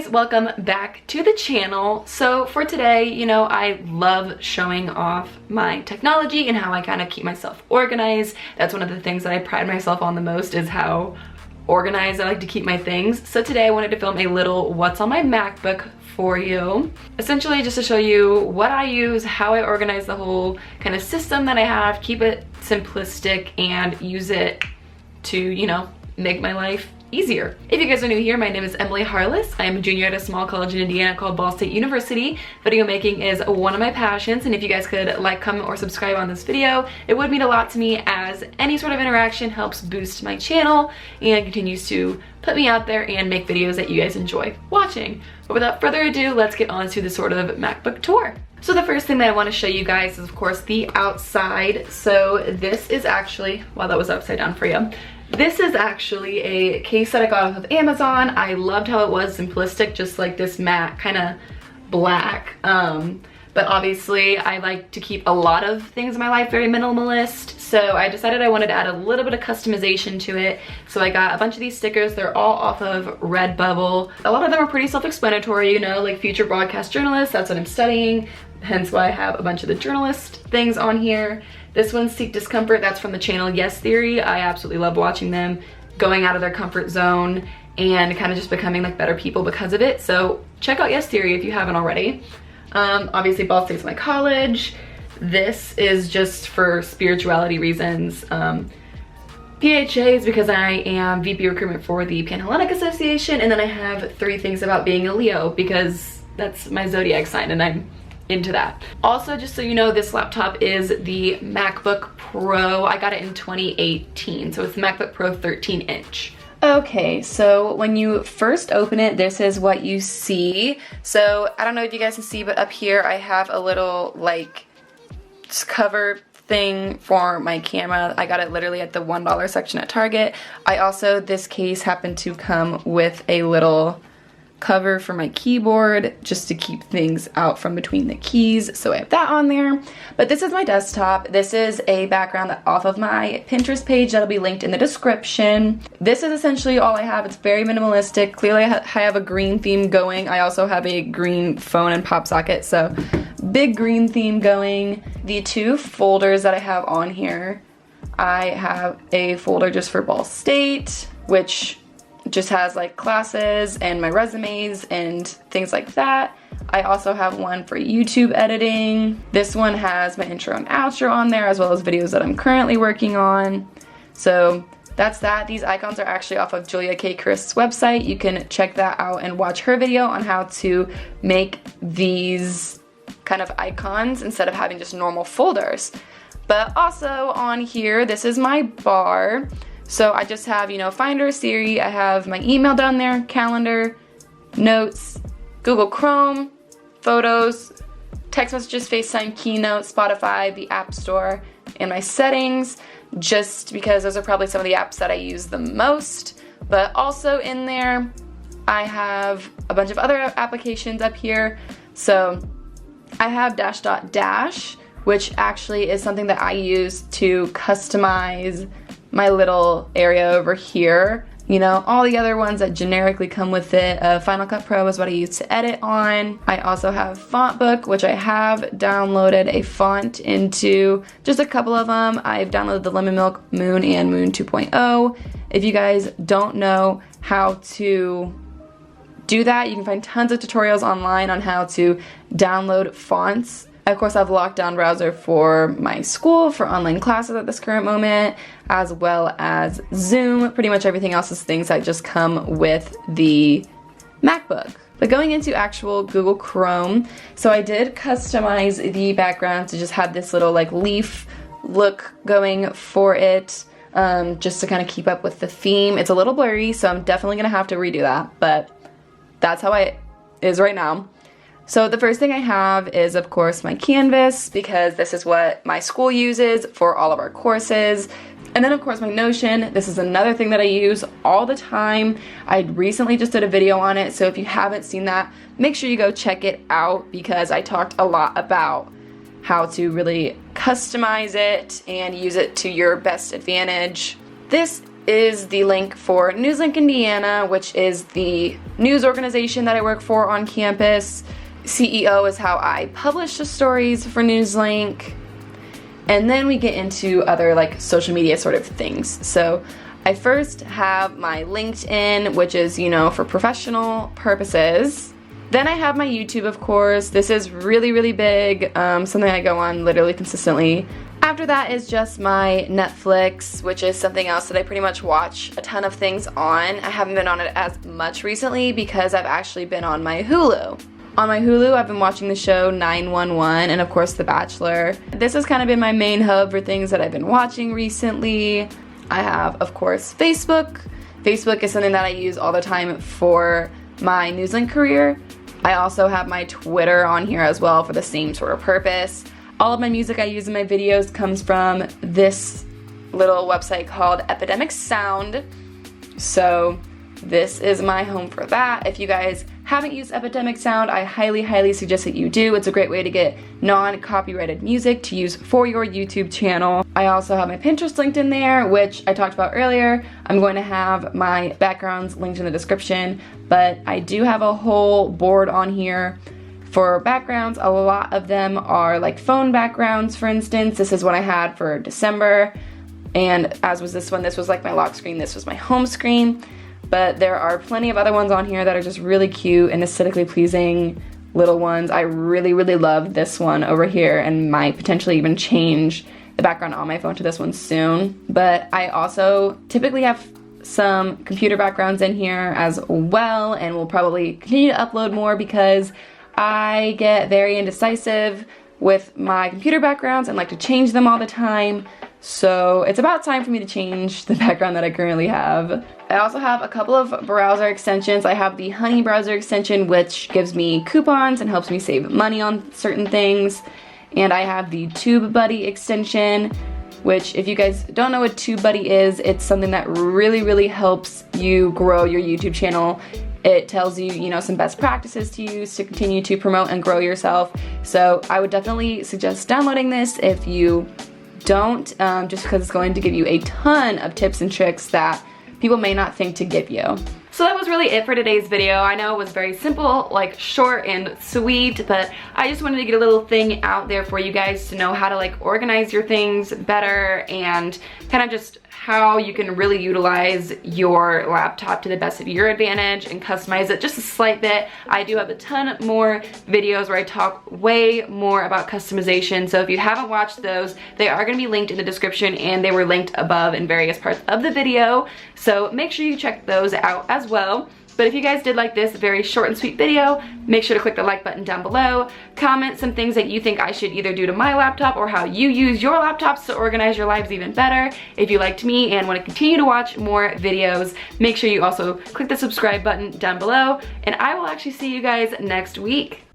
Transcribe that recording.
guys, welcome back to the channel. So for today, you know, I love showing off my technology and how I kind of keep myself organized. That's one of the things that I pride myself on the most, is how organized I like to keep my things. So today I wanted to film a little what's on my MacBook for you. Essentially just to show you what I use, how I organize the whole kind of system that I have, keep it simplistic and use it to, you know, make my life easier. If you guys are new here, my name is Emily Harless. I am a junior at a small college in Indiana called Ball State University. Video making is one of my passions, and if you guys could like, comment, or subscribe on this video, it would mean a lot to me, as any sort of interaction helps boost my channel and continues to put me out there and make videos that you guys enjoy watching. But without further ado, let's get on to the sort of MacBook tour. So the first thing that I want to show you guys is, of course, the outside. So this is actually, wow, that was upside down for you. This is actually a case that I got off of Amazon. I loved how it was simplistic, just like this matte kind of black. But obviously I like to keep a lot of things in my life very minimalist. So I decided I wanted to add a little bit of customization to it. So I got a bunch of these stickers. They're all off of Redbubble. A lot of them are pretty self-explanatory, you know, like future broadcast journalist, that's what I'm studying. Hence why I have a bunch of the journalist things on here. This one's Seek Discomfort, that's from the channel Yes Theory. I absolutely love watching them going out of their comfort zone and kind of just becoming like better people because of it. So check out Yes Theory if you haven't already. Obviously Ball State's my college. This is just for spirituality reasons. PHA is because I am VP recruitment for the Panhellenic Association, and then I have 3 things about being a Leo because that's my zodiac sign and I'm into that. Also, just so you know, this laptop is the MacBook Pro. I got it in 2018, so it's the MacBook Pro 13-inch. Okay, so when you first open it, this is what you see. So I don't know if you guys can see, but up here I have a little like cover thing for my camera. I got it literally at the $1 section at Target. This case happened to come with a little cover for my keyboard just to keep things out from between the keys, so I have that on there. But this is my desktop. This is a background off of my Pinterest page that'll be linked in the description. This is essentially all I have. It's very minimalistic. Clearly I have a green theme going. I also have a green phone and pop socket, so big green theme going. The 2 folders that I have on here, I have a folder just for Ball State, which just has like classes and my resumes and things like that. I also have one for YouTube editing. This one has my intro and outro on there, as well as videos that I'm currently working on. So that's that. These icons are actually off of Julia K. Christ's website. You can check that out and watch her video on how to make these kind of icons instead of having just normal folders. But also on here, this is my bar. So I just have, you know, Finder, Siri, I have my email down there, calendar, notes, Google Chrome, photos, text messages, FaceTime, Keynote, Spotify, the App Store, and my settings, just because those are probably some of the apps that I use the most. But also in there, I have a bunch of other applications up here. So I have dash, which actually is something that I use to customize my little area over here. You know, all the other ones that generically come with it. Final Cut Pro is what I use to edit on. I also have FontBook, which I have downloaded a font into just a couple of them. I've downloaded the Lemon Milk, Moon, and Moon 2.0. If you guys don't know how to do that, you can find tons of tutorials online on how to download fonts. Of course, I have a lockdown browser for my school, for online classes at this current moment, as well as Zoom. Pretty much everything else is things that just come with the MacBook. But going into actual Google Chrome, so I did customize the background to just have this little like leaf look going for it, just to kind of keep up with the theme. It's a little blurry, so I'm definitely gonna have to redo that, but that's how it is right now. So the first thing I have is, of course, my Canvas, because this is what my school uses for all of our courses. And then, of course, my Notion. This is another thing that I use all the time. I recently just did a video on it, so if you haven't seen that, make sure you go check it out, because I talked a lot about how to really customize it and use it to your best advantage. This is the link for Newslink, Indiana, which is the news organization that I work for on campus. CEO is how I publish the stories for Newslink. And then we get into other like social media sort of things. So I first have my LinkedIn, which is, you know, for professional purposes. Then I have my YouTube, of course. This is really, really big, something I go on literally consistently. After that is just my Netflix, which is something else that I pretty much watch a ton of things on. I haven't been on it as much recently because I've actually been on my Hulu. On my Hulu, I've been watching the show 911 and of course The Bachelor. This has kind of been my main hub for things that I've been watching recently. I have, of course, Facebook. Facebook is something that I use all the time for my Newslink career. I also have my Twitter on here as well for the same sort of purpose. All of my music I use in my videos comes from this little website called Epidemic Sound. So this is my home for that. If you guys haven't used Epidemic Sound, I highly, highly suggest that you do. It's a great way to get non-copyrighted music to use for your YouTube channel. I also have my Pinterest linked in there, which I talked about earlier. I'm going to have my backgrounds linked in the description, but I do have a whole board on here for backgrounds. A lot of them are like phone backgrounds, for instance. This is what I had for December, and as was this one, this was like my lock screen, this was my home screen. But there are plenty of other ones on here that are just really cute and aesthetically pleasing little ones. I really, really love this one over here and might potentially even change the background on my phone to this one soon. But I also typically have some computer backgrounds in here as well, and will probably continue to upload more because I get very indecisive with my computer backgrounds and like to change them all the time. So it's about time for me to change the background that I currently have. I also have a couple of browser extensions. I have the Honey browser extension, which gives me coupons and helps me save money on certain things. And I have the TubeBuddy extension, which if you guys don't know what TubeBuddy is, it's something that really, really helps you grow your YouTube channel. It tells you, you know, some best practices to use to continue to promote and grow yourself. So I would definitely suggest downloading this if you don't, just because it's going to give you a ton of tips and tricks that people may not think to give you. So that was really it for today's video. I know it was very simple, like short and sweet, but I just wanted to get a little thing out there for you guys to know how to like organize your things better and kind of just how you can really utilize your laptop to the best of your advantage and customize it just a slight bit. I do have a ton more videos where I talk way more about customization, so if you haven't watched those, they are going to be linked in the description and they were linked above in various parts of the video, so make sure you check those out as well. But if you guys did like this very short and sweet video, make sure to click the like button down below. Comment some things that you think I should either do to my laptop or how you use your laptops to organize your lives even better. If you liked me and want to continue to watch more videos, make sure you also click the subscribe button down below. And I will actually see you guys next week.